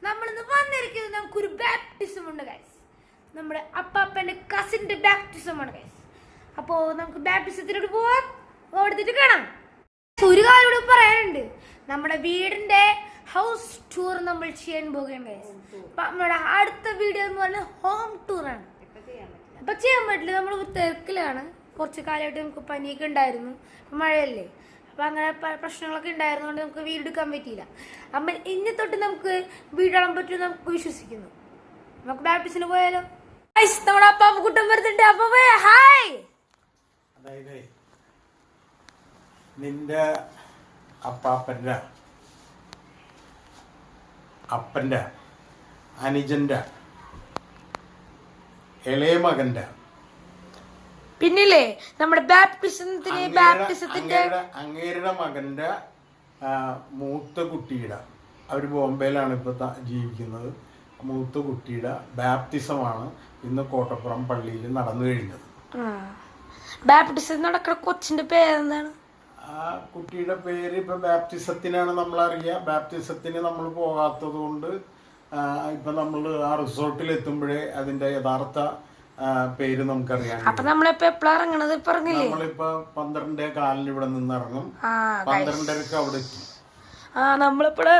നമ്മളിന്ന് വന്നിരിക്കുന്നത് നമുക്കൊരു ബാപ്റ്റിസം ഉണ്ട് ഗൈസ്. നമ്മുടെ അപ്പാപ്പന്റെ കസിന്റെ ബാപ്റ്റിസം ആണ് ഗൈസ്. അപ്പോ നമുക്ക് ബാപ്റ്റിസത്തിനോട് പോവാം, ഓടിച്ചിട്ട് കാണാം. ഒരു കാര്യം കൂടി പറയാനുണ്ട്, നമ്മുടെ വീടിന്റെ ഹൗസ് ടൂർ നമ്മൾ ചെയ്യാൻ പോവുകയാണ് ഗൈസ്. നമ്മുടെ അടുത്ത വീഡിയോ എന്ന് പറഞ്ഞാൽ ഹോം ടൂർ ആണ്. അപ്പൊ ചെയ്യാൻ പറ്റില്ല, നമ്മൾ തിരക്കിലാണ്. കുറച്ച് കാലമായിട്ട് നമുക്ക് പനിയൊക്കെ ഉണ്ടായിരുന്നു, മഴയല്ലേ, അപ്പൊ അങ്ങനെ പ്രശ്നങ്ങളൊക്കെ ഉണ്ടായിരുന്നതുകൊണ്ട് നമുക്ക് വീട് എടുക്കാൻ പറ്റിയില്ല. അപ്പൊ ഇനി തൊട്ട് നമുക്ക് വീടാൻ പറ്റും നമുക്ക് വിശ്വസിക്കുന്നു. നമുക്ക് ബാപ്റ്റിസിന് പോയാലോ? നമ്മുടെ അപ്പാപ്പ കുട്ടം വരുന്നുണ്ട്. അപ്പൊ ഹായ്. അതായത് നിന്റെ അപ്പാപ്പൻ്റെ അപ്പൻ്റെ അനുജൻ്റെ ഇളയ മകൻ്റെ പിന്നില്ലേ നമ്മുടെ ബാപ്റ്റിസത്തിന്റെ അങ്ങേരുടെ മകൻ്റെ മൂത്ത കുട്ടിയുടെ, അവർ ബോംബെയിലാണ് ഇപ്പൊ ജീവിക്കുന്നത്, മൂത്ത കുട്ടിയുടെ ബാപ്റ്റിസമാണ് ഇന്ന് കോട്ടപ്പുറം പള്ളിയിൽ നടന്നു കഴിഞ്ഞത്. ബാപ്റ്റിസം നടക്കുന്ന കൊച്ചിന്റെ പേരെന്താണ്? ആ കുട്ടിയുടെ പേര് ഇപ്പൊ ബാപ്റ്റിസത്തിനാണ് നമ്മൾ അറിയുക. ബാപ്റ്റിസത്തിന് നമ്മൾ പോകാത്തത് കൊണ്ട് ഇപ്പൊ നമ്മൾ ആ റിസോർട്ടിൽ എത്തുമ്പോഴേ അതിന്റെ യഥാർത്ഥ പേര് നമുക്കറിയാം. അപ്പൊ നമ്മളിപ്പോ എപ്പോഴാ ഇറങ്ങണത്? പറഞ്ഞില്ലേ, നമ്മളിപ്പോ 12:15 ഇവിടെ നിന്ന് ഇറങ്ങും, 12:30 അവിടെ എത്തും. നമ്മളിപ്പോ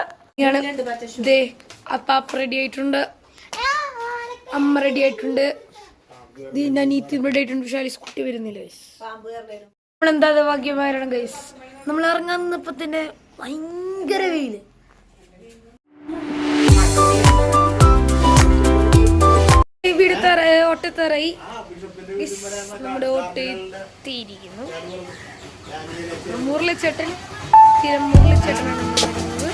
അപ്പാപ്പ റെഡി ആയിട്ടുണ്ട്, അമ്മ റെഡി ആയിട്ടുണ്ട്, നീത്തി റെഡി ആയിട്ടുണ്ട്. പക്ഷെ കുട്ടി വരുന്നില്ല. നമ്മളെന്താ ഭാഗ്യമാരണം ഗൈസ്. നമ്മൾ ഇറങ്ങാൻ നിന്നപ്പോ തന്നെ ഭയങ്കര വെയില്. ഓട്ടത്തറയി നമ്മുടെ ഓട്ടെത്തിയിരിക്കുന്നു. മുരളിച്ചേട്ടൻ മുരളിച്ചേട്ടനാണ് വരുന്നത്.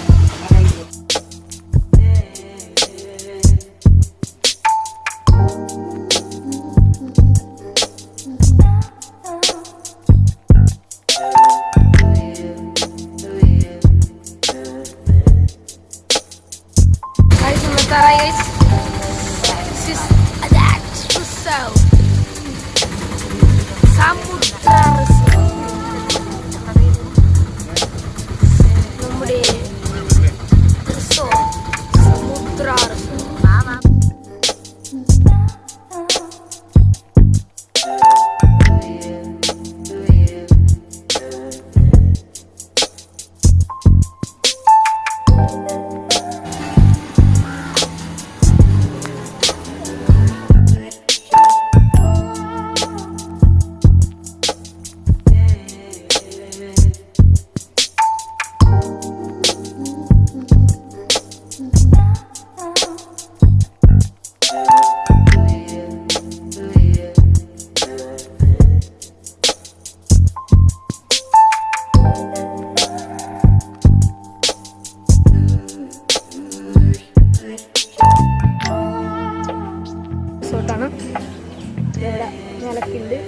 നിലക്കുണ്ട്,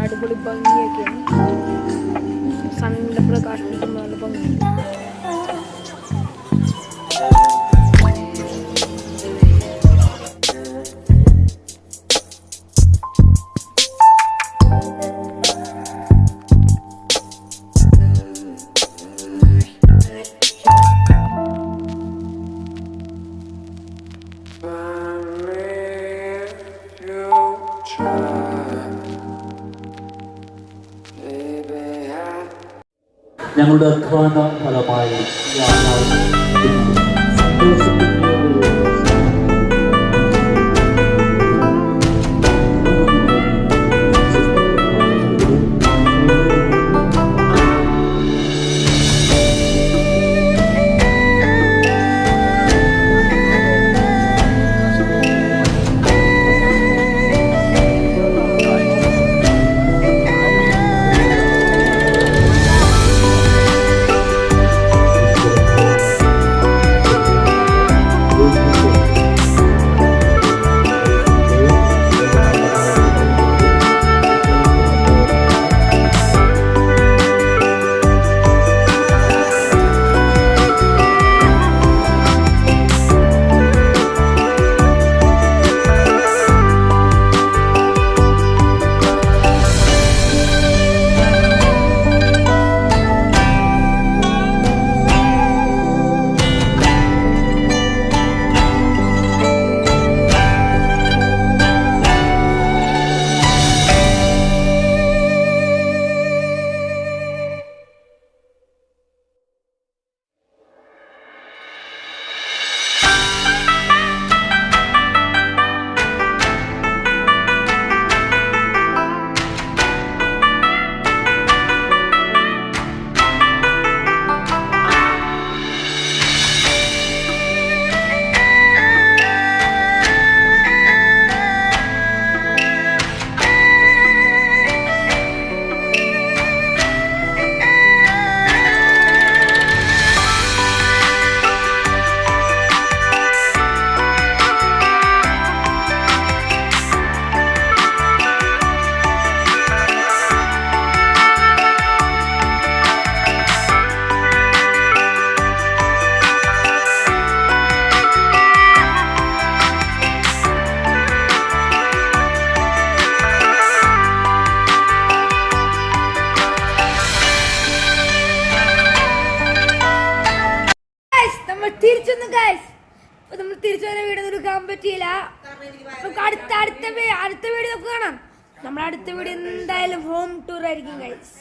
അടിപൊളി ഭംഗിയൊക്കെയാണ്. സണ്ണിന്റെ പ്രകാശം നല്ല ഭംഗി. ഞങ്ങളുടെ അധ്വാന ഫലമായി തിരിച്ചൊന്നും ഗൈസ് നമ്മൾ തിരിച്ചു വന്ന വീഡിയോ എടുക്കാൻ പറ്റിയില്ല. നമുക്ക് അടുത്ത വീഡിയോ നമുക്ക് കാണാം. നമ്മുടെ അടുത്ത വീഡിയോ എന്തായാലും ഹോം ടൂർ ആയിരിക്കും ഗൈസ്.